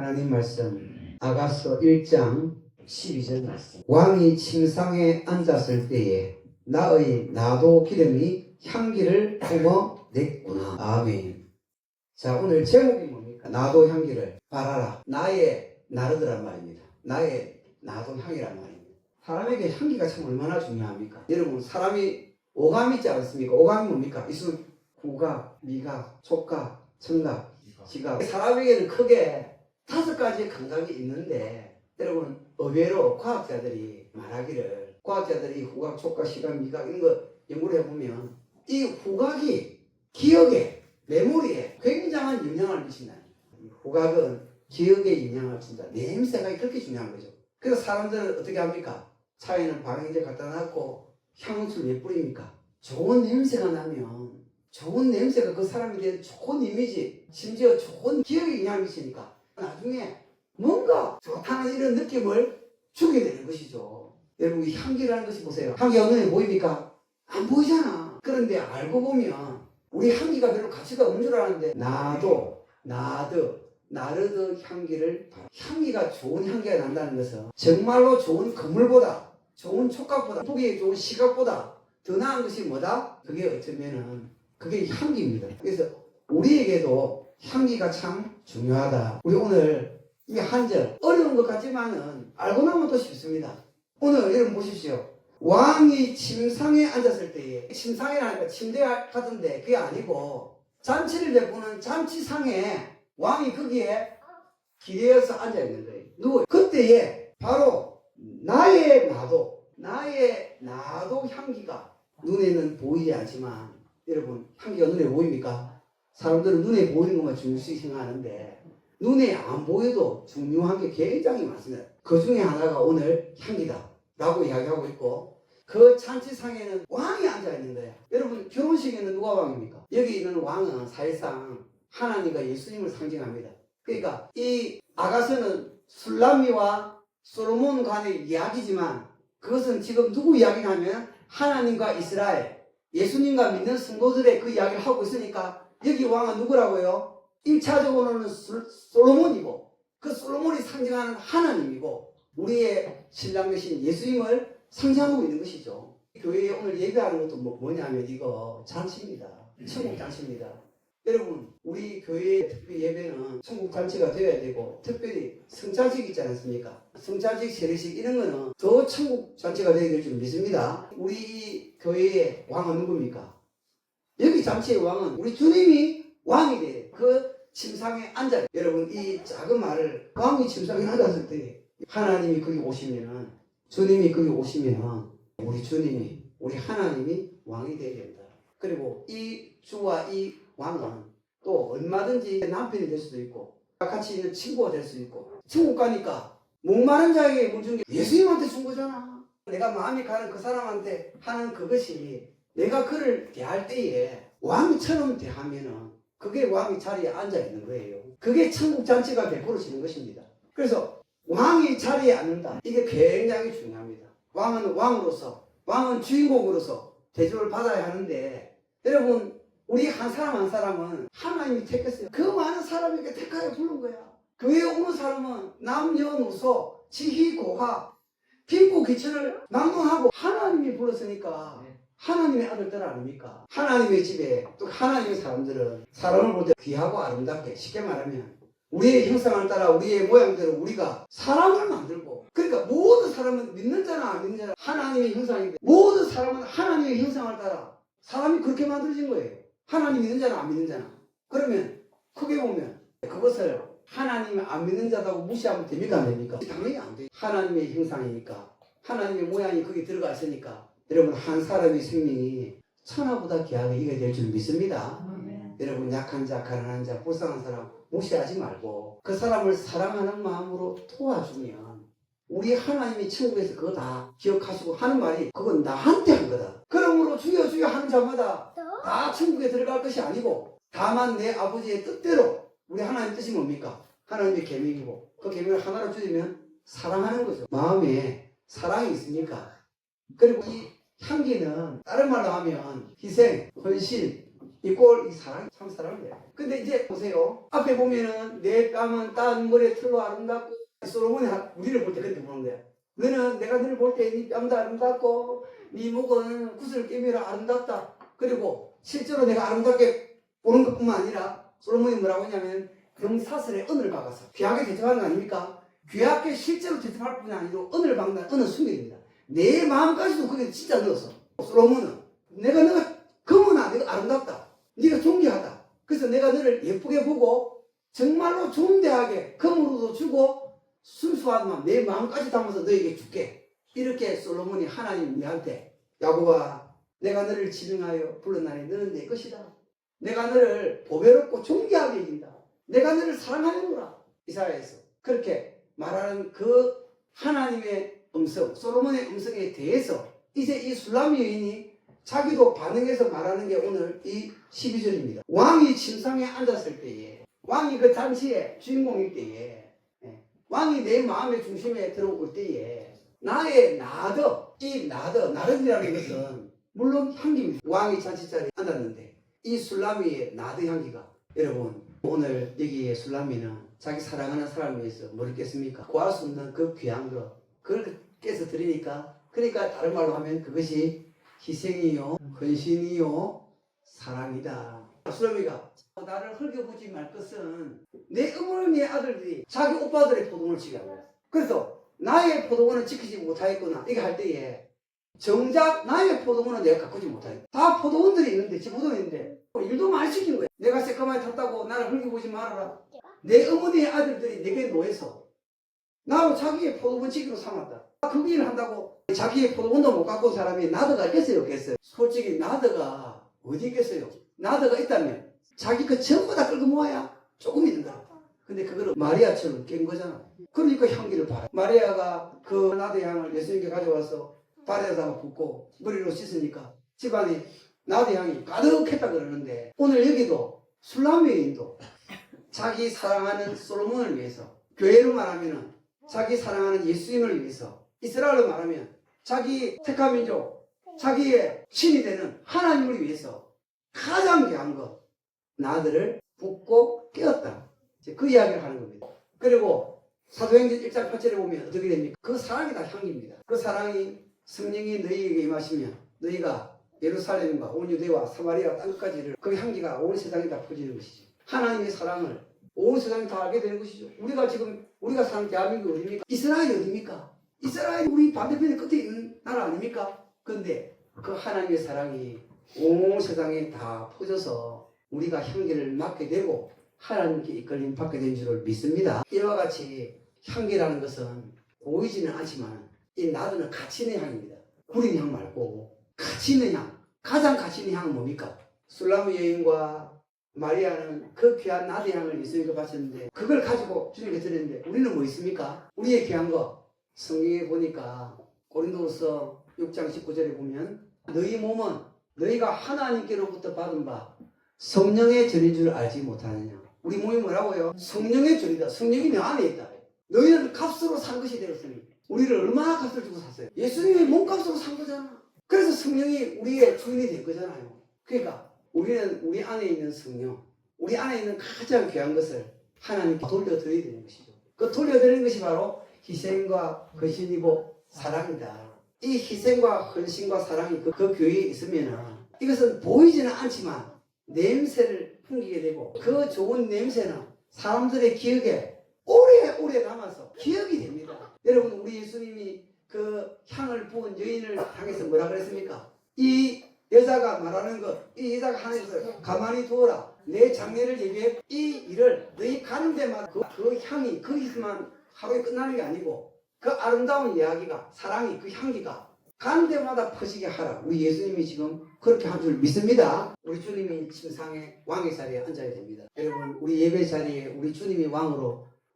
하나님 말씀 아가서 1장 12절 말씀. 왕이 침상에 앉았을 때에 나의 나도 기름이 향기를 뿜어냈구나. 아멘. 자, 오늘 제목이 뭡니까? 나도 향기를 바라라. 나의 나르더란 말입니다. 나의 나도 향이란 말입니다. 사람에게 향기가 참 얼마나 중요합니까? 여러분, 사람이 오감이 있지 않습니까? 오감이 뭡니까? 있으면 후각, 미각, 촉각, 청각, 지각. 사람에게는 크게 5가지의 감각이 있는데, 여러분, 의외로 과학자들이 말하기를, 과학자들이 후각, 촉각, 시각, 미각 이런 거 연구를 해보면 이 후각이 기억에, 메모리에 굉장한 영향을 미친다. 후각은 기억에 영향을 준다. 냄새가 그렇게 중요한 거죠. 그래서 사람들은 어떻게 합니까? 차에는 방향제 갖다 놨고 향수를 왜 뿌립니까? 좋은 냄새가 나면 좋은 냄새가 그 사람에 대한 좋은 이미지, 심지어 좋은 기억에 영향을 미치니까 나중에 뭔가 좋다는 이런 느낌을 주게 되는 것이죠. 여러분, 이 향기라는 것이 보세요. 향기가 눈에 보입니까? 안 보이잖아. 그런데 알고 보면 우리 향기가 별로 가치가 없는 줄 알았는데 나르드 향기를 향기가 좋은 향기가 난다는 것은 정말로 좋은 건물보다 좋은 촉각보다 보기 좋은 시각보다 더 나은 것이 뭐다? 그게 어쩌면은 그게 향기입니다. 그래서 우리에게도 향기가 참 중요하다. 우리 오늘 이 한 절 어려운 것 같지만은 알고 나면 또 쉽습니다. 오늘 여러분 보십시오. 왕이 침상에 앉았을 때에, 침상이라니까 침대 같은데 그게 아니고 잔치를 베푸는 잔치상에 왕이 거기에 기대어서 앉아있는 거예요. 누워. 그때에 바로 나의 나도 향기가 눈에는 보이지 않지만, 여러분, 향기가 눈에 보입니까? 사람들은 눈에 보이는 것만 중요시 생각하는데 눈에 안 보여도 중요한 게 굉장히 많습니다. 그 중에 하나가 오늘 향기다 라고 이야기하고 있고, 그 잔치상에는 왕이 앉아있는 거예요. 여러분, 결혼식에는 누가 왕입니까? 여기 있는 왕은 사실상 하나님과 예수님을 상징합니다. 그러니까 이 아가서는 술람미와 솔로몬 간의 이야기지만 그것은 지금 누구 이야기냐면 하나님과 이스라엘, 예수님과 믿는 성도들의 그 이야기를 하고 있으니까 여기 왕은 누구라고요? 1차적으로는 솔로몬이고, 그 솔로몬이 상징하는 하나님이고 우리의 신랑 되신 예수님을 상징하고 있는 것이죠. 교회에 오늘 예배하는 것도 뭐냐면 이거 잔치입니다. 천국 잔치입니다. 여러분, 우리 교회의 특별 예배는 천국 잔치가 되어야 되고, 특별히 성찬식 있지 않습니까? 성찬식, 세례식 이런 거는 더 천국 잔치가 되어야 될 줄 믿습니다. 우리 교회의 왕은 누굽니까? 여기 잔치의 왕은 우리 주님이 왕이 돼요. 그 침상에 앉아요. 여러분, 이 작은 말을, 왕이 침상에 앉았을 때 하나님이 거기 오시면은, 주님이 거기 오시면 우리 주님이, 우리 하나님이 왕이 되어야 됩니다. 그리고 이 주와 이 왕은 또 얼마든지 남편이 될 수도 있고 같이 있는 친구가 될 수도 있고, 천국 가니까 목마른 자에게 물 준 게 예수님한테 준 거잖아. 내가 마음이 가는 그 사람한테 하는 그것이 내가 그를 대할 때에 왕처럼 대하면은 그게 왕이 자리에 앉아 있는 거예요. 그게 천국 잔치가 베풀어지는 것입니다. 그래서 왕이 자리에 앉는다, 이게 굉장히 중요합니다. 왕은 왕으로서, 왕은 주인공으로서 대접을 받아야 하는데, 여러분, 우리 한 사람 한 사람은 하나님이 택했어요. 그 많은 사람에게 택하여 부른 거야. 교회에 오는 사람은 남녀노소, 지희, 고학, 빈부 귀천을 막론하고 하나님이 불렀으니까 하나님의 아들들 아닙니까? 하나님의 집에 또 하나님의 사람들은 사람을 볼 때 귀하고 아름답게, 쉽게 말하면 우리의 형상을 따라 우리의 모양대로 우리가 사람을 만들고, 그러니까 모든 사람은 믿는 자나 안 믿는 자나 하나님의 형상인데, 모든 사람은 하나님의 형상을 따라 사람이 그렇게 만들어진 거예요. 하나님 믿는 자나 안 믿는 자나. 그러면 크게 보면 그것을 하나님을 안 믿는 자라고 무시하면 됩니까 안 됩니까? 당연히 안 돼요. 하나님의 형상이니까, 하나님의 모양이 거기 들어가 있으니까 여러분, 한 사람의 생명이 천하보다 귀하게 이겨야 될 줄 믿습니다. 여러분, 약한 자, 가난한 자, 불쌍한 사람 무시하지 말고 그 사람을 사랑하는 마음으로 도와주면 우리 하나님이 천국에서 그거 다 기억하시고 하는 말이, 그건 나한테 한 거다. 그러므로 주여 주여 하는 자마다 다 천국에 들어갈 것이 아니고, 다만 내 아버지의 뜻대로, 우리 하나님 뜻이 뭡니까? 하나님의 계명이고, 그 계명을 하나로 줄이면 사랑하는 거죠. 마음에 사랑이 있으니까. 그리고 이 향기는 다른 말로 하면 희생, 헌신, 이 꼴, 이 사랑이 참 사랑이에요. 근데 이제 보세요. 앞에 보면은 내 뺨은 딴 머리에 틀로 아름답고, 솔로몬이 우리를 볼 때 그렇게 보는 거야. 너는 내가 너를 볼 때 네 뺨도 아름답고 네 목은 구슬 끼미라 아름답다. 그리고 실제로 내가 아름답게 보는 것뿐만 아니라 솔로몬이 뭐라고 하냐면 경사슬에 은을 박아서 귀하게 대접하는 거 아닙니까? 귀하게 실제로 대접할 뿐이 아니라 은을 박는 은은 순결입니다. 내 마음까지도 그게 진짜 넣었어. 솔로몬은 너가 금은아 네가 아름답다. 네가 존귀하다. 그래서 내가 너를 예쁘게 보고 정말로 존대하게 금으로도 주고 순수한 마음 내 마음까지 담아서 너에게 줄게. 이렇게 솔로몬이 하나님 우리한테 야곱아 내가 너를 지명하여 불렀나니 너는 내 것이다. 내가 너를 보배롭고 존귀하게 여긴다. 내가 너를 사랑하는구나. 이사야에서 그렇게 말하는 그 하나님의 음성, 솔로몬의 음성에 대해서 이제 이 술람 여인이 자기도 반응해서 말하는 게 오늘 이 12절입니다. 왕이 침상에 앉았을 때에, 왕이 그 당시에 주인공일 때에, 왕이 내 마음의 중심에 들어올 때에 나의 나름이라는 것은 물론 향기입니다. 왕이 잔치자리에 앉았는데 이 술람이의 나드 향기가 여러분 오늘 여기에 술람이는 자기 사랑하는 사람을 위해서 뭘 했겠습니까? 구할 수 없는 그 귀한 거 그걸 깨서 드리니까 그러니까 다른 말로 하면 그것이 희생이요 헌신이요 사랑이다. 술람이가 나를 헐겨보지 말 것은 내 어머니의 아들들이 자기 오빠들의 포도원을 지게 한 거야. 그래서 나의 포도원을 지키지 못하겠구나 이게 할 때에 정작 나의 포도원은 내가 가꾸지 못하겠다. 다 포도원들이 있는데 지 포도원이 있는데 일도 많이 시킨 거야. 내가 새까맣게 탔다고 나를 헐겨보지 말아라. 내 어머니의 아들들이 내게 노해서 나로 자기의 포도원 지키로 삼았다. 그 일을 한다고 자기의 포도원도 못 갖고 온 사람이 나드가 있겠어요 없겠어요? 솔직히 나드가 어디 있겠어요? 나드가 있다면 자기 그 전부 다 끌고 모아야 조금 있는 거야. 근데 그거를 마리아처럼 깬 거잖아. 그러니까 향기를 발해. 마리아가 그 나드 향을 예수님께 가져와서 발에다가 붓고 머리로 씻으니까 집안에 나드 향이 가득했다 그러는데 오늘 여기도 술람 여인도 자기 사랑하는 솔로몬을 위해서 교회로 말하면 자기 사랑하는 예수님을 위해서 이스라엘로 말하면 자기 택한 민족 자기의 신이 되는 하나님을 위해서 가장 귀한 것 나들을 붓고 깨었다. 그 이야기를 하는 겁니다. 그리고 사도행전 1장 8절에 보면 어떻게 됩니까? 그 사랑이 다 향기입니다. 그 사랑이 성령이 너희에게 임하시면 너희가 예루살렘과 온 유대와 사마리아 땅까지를 그 향기가 온 세상에 다 퍼지는 것이죠. 하나님의 사랑을 온 세상이 다 알게 되는 것이죠. 우리가 사는 대한민국 어디입니까? 이스라엘이 어디입니까? 이스라엘이 우리 반대편의 끝에 있는 나라 아닙니까? 그런데 그 하나님의 사랑이 온 세상에 다 퍼져서 우리가 향기를 맡게 되고 하나님께 이끌림 받게 된 줄을 믿습니다. 이와 같이 향기라는 것은 보이지는 않지만 이 나드는 가치 있는 향입니다. 구린 향 말고 가치 있는 향. 가장 가치 있는 향은 뭡니까? 술람 여인과 마리아는 그 귀한 나드 향을 예수님께 바쳤는데 그걸 가지고 주님께 드렸는데 우리는 뭐 있습니까? 우리의 귀한 거 성경에 보니까 고린도후서 6장 19절에 보면 너희 몸은 너희가 하나님께로부터 받은 바 성령의 전인 줄 알지 못하느냐. 우리 몸이 뭐라고요? 성령의 전이다. 성령이 내 안에 있다. 너희는 값으로 산 것이 되었으니 우리를 얼마나 값을 주고 샀어요? 예수님의 몸값으로 산 거잖아. 그래서 성령이 우리의 주인이 된 거잖아요. 그러니까 우리는 우리 안에 있는 성령, 우리 안에 있는 가장 귀한 것을 하나님께 돌려드려야 되는 것이죠. 그 돌려드리는 것이 바로 희생과 헌신이고 사랑이다. 이 희생과 헌신과 사랑이 그 교회에 있으면 이것은 보이지는 않지만 냄새를 풍기게 되고 그 좋은 냄새는 사람들의 기억에 오래오래 남아서 기억이 됩니다. 여러분 우리 예수님이 그 향을 부은 여인을 향해서 뭐라 그랬습니까? 이 여자가 말하는 것, 이 여자가 하는 것을 가만히 두어라. 내 장례를 예비해 이 일을 너희 가는 데마다 그 향이 거기서만 하루에 끝나는 게 아니고 그 아름다운 이야기가 사랑이 그 향기가 가는 데마다 퍼지게 하라. 우리 예수님이 지금 그렇게 한 줄 믿습니다. 우리 주님이 침상에 왕의 자리에 앉아야 됩니다. 여러분 우리 예배 자리에 우리 주님이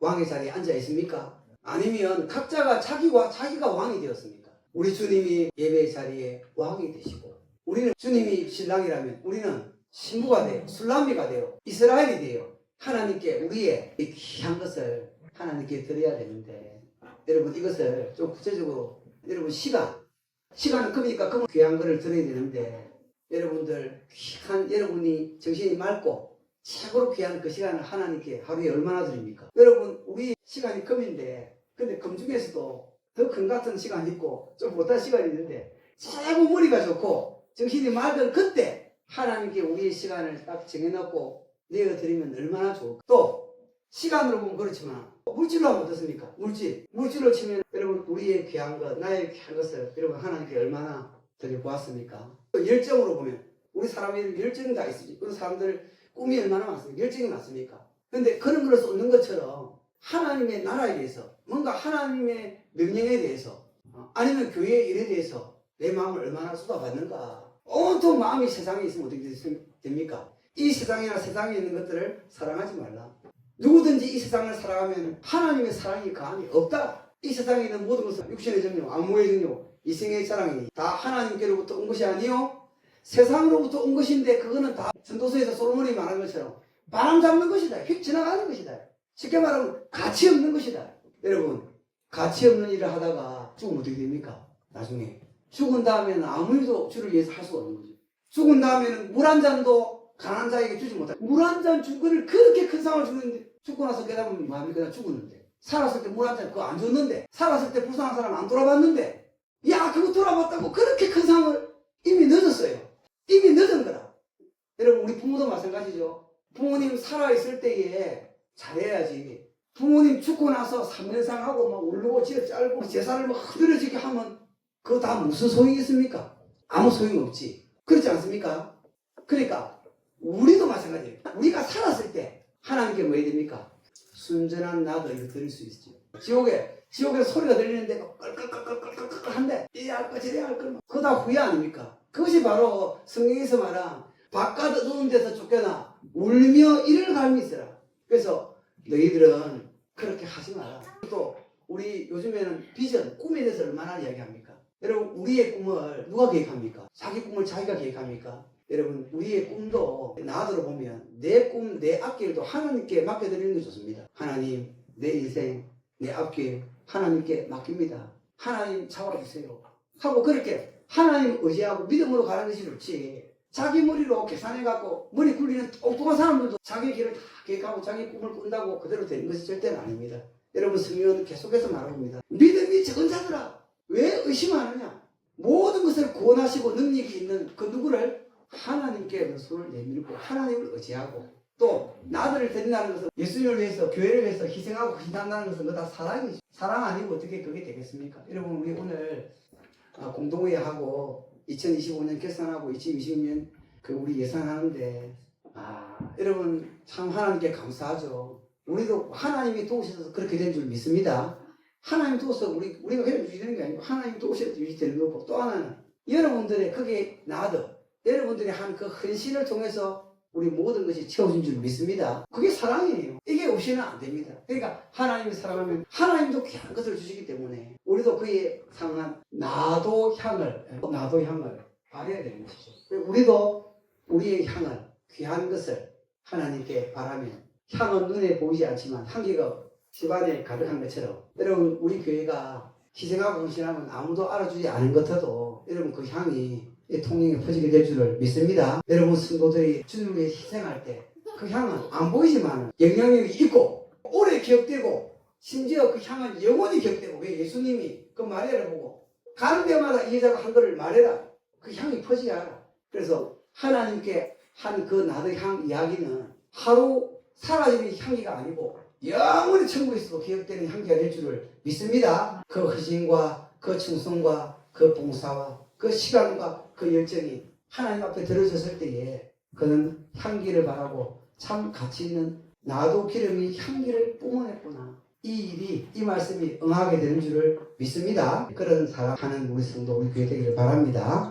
왕의 자리에 앉아 있습니까? 아니면 각자가 자기가 왕이 되었습니까? 우리 주님이 예배 자리에 왕이 되시고 우리는 주님이 신랑이라면 우리는 신부가 되어 술람미가 되어 이스라엘이 되어 하나님께 우리의 이 귀한 것을 하나님께 드려야 되는데 여러분 이것을 좀 구체적으로 여러분 시간은 금이니까 금 귀한 거를 드려야 되는데 여러분들 귀한 여러분이 정신이 맑고 최고로 귀한 그 시간을 하나님께 하루에 얼마나 드립니까? 여러분 우리 시간이 금인데 근데 금 중에서도 더 금 같은 시간이 있고 좀 못한 시간이 있는데 최고 머리가 좋고 정신이 맑은 그때 하나님께 우리의 시간을 딱 정해놓고 내어드리면 얼마나 좋을까. 또 시간으로 보면 그렇지만 물질로 하면 어떻습니까? 물질로 치면 여러분 우리의 귀한 것 나의 귀한 것을 여러분 하나님께 얼마나 드려보았습니까? 열정으로 보면 우리 사람이 열정이 다 있으지. 그런 사람들 꿈이 얼마나 많습니까? 열정이 많습니까? 근데 그런 걸 쏟는 것처럼 하나님의 나라에 대해서 뭔가 하나님의 명령에 대해서 아니면 교회의 일에 대해서 내 마음을 얼마나 쏟아받는가. 온통 마음이 세상에 있으면 어떻게 됩니까? 이 세상이나 세상에 있는 것들을 사랑하지 말라. 누구든지 이 세상을 살아가면 하나님의 사랑이 감이 없다. 이 세상에 있는 모든 것은 육신의 정욕, 안목의 정욕, 이생의 사랑이 다 하나님께로부터 온 것이 아니요 세상으로부터 온 것인데 그거는 다 전도서에서 솔로몬이 말한 것처럼 바람 잡는 것이다. 휙 지나가는 것이다. 쉽게 말하면 가치 없는 것이다. 여러분 가치 없는 일을 하다가 죽으면 어떻게 됩니까? 나중에 죽은 다음에는 아무 일도 주를 위해서 할 수가 없는 거죠. 죽은 다음에는 물 한 잔도 가난한 자에게 주지 못할. 물 한 잔 준 거를 그렇게 큰 상을 주는데 죽고 나서 깨달으면 마음이 그냥 죽었는데 살았을 때 물 한 잔 그거 안 줬는데 살았을 때 불쌍한 사람 안 돌아봤는데 야 그거 돌아봤다고 그렇게 큰 상을 이미 늦었어요. 이미 늦은 거라. 여러분 우리 부모도 마찬가지죠. 부모님 살아있을 때에 잘해야지. 부모님 죽고 나서 3년상 하고 막 울고 지어 짤고 제사를 막 흐드러지게 하면 그거 다 무슨 소용이 있습니까? 아무 소용 없지. 그렇지 않습니까? 그러니까 우리도 마찬가지예요. 우리가 살았을 때 하나님께 뭐 해야 됩니까? 순전한 나도 이거 들을 수 있죠. 지옥에서 소리가 들리는데 껄껄껄껄껄껄 한데 이래야 할 거 저래야 할 거 그거 다 후회 아닙니까? 그것이 바로 성경에서 말한 바깥 어두운 데서 쫓겨나 울며 이를 갈미 있으라. 그래서 너희들은 그렇게 하지 마라. 또 우리 요즘에는 비전, 꿈에 대해서 얼마나 이야기합니까? 여러분 우리의 꿈을 누가 계획합니까? 자기 꿈을 자기가 계획합니까? 여러분 우리의 꿈도 나더러 보면 내 꿈, 내 앞길도 하나님께 맡겨드리는 게 좋습니다. 하나님 내 인생, 내 앞길 하나님께 맡깁니다. 하나님 잡아주세요 하고 그렇게 하나님 의지하고 믿음으로 가는 것이 좋지. 자기 머리로 계산해갖고 머리 굴리는 엉뚱한 사람들도 자기 길을 다 계획하고 자기 꿈을 꾼다고 그대로 되는 것이 절대는 아닙니다. 여러분 성경은 계속해서 말합니다. 믿음이 적은 자들아 왜 의심하느냐. 모든 것을 구원하시고 능력이 있는 그 누구를 하나님께 손을 내밀고 하나님을 의지하고 또 나들을 드린다는 것은 예수님을 위해서 교회를 위해서 희생하고 헌신한다는 것은 그거 다 사랑이죠. 사랑 아니고 어떻게 그게 되겠습니까? 여러분 우리 오늘 공동회의하고 2025년 결산하고 2026년 그 우리 예산하는데 여러분 참 하나님께 감사하죠. 우리도 하나님이 도우셔서 그렇게 된 줄 믿습니다. 하나님 도우셔서 우리가 그냥 유지되는 게 아니고 하나님 도우셔서 유지되는 거고 또 하나는 여러분들의 그게 나도 여러분들이 한 그 헌신을 통해서 우리 모든 것이 채워진 줄 믿습니다. 그게 사랑이에요. 이게 없이는 안 됩니다. 그러니까 하나님을 사랑하면 하나님도 귀한 것을 주시기 때문에 우리도 그에 상한 나도 향을 발해야 되는 것이죠. 우리도 우리의 향을 귀한 것을 하나님께 바라면 향은 눈에 보이지 않지만 향기가 집안에 가득한 것처럼 여러분 우리 교회가 희생하고 헌신하면 아무도 알아주지 않은 것 같아도 여러분 그 향이 이 통영에 퍼지게 될 줄을 믿습니다. 여러분 성도들이 주님을 위해 희생할 때 그 향은 안 보이지만 영향력이 있고 오래 기억되고 심지어 그 향은 영원히 기억되고 왜 예수님이 그 마리아를 보고 가는 데마다 이 여자가 한 거를 말해라. 그 향이 퍼지게 하라. 그래서 하나님께 한 그 나의 향 이야기는 하루 사라지는 향기가 아니고 영원히 천국에서도 기억되는 향기가 될 줄을 믿습니다. 그 헌신과 그 충성과 그 봉사와 그 시간과 그 열정이 하나님 앞에 들어졌을 때에 그는 향기를 바라고 참 가치 있는 나도 기름이 향기를 뿜어냈구나. 이 말씀이 응하게 되는 줄을 믿습니다. 그런 사랑하는 우리 성도 우리 교회 되기를 바랍니다.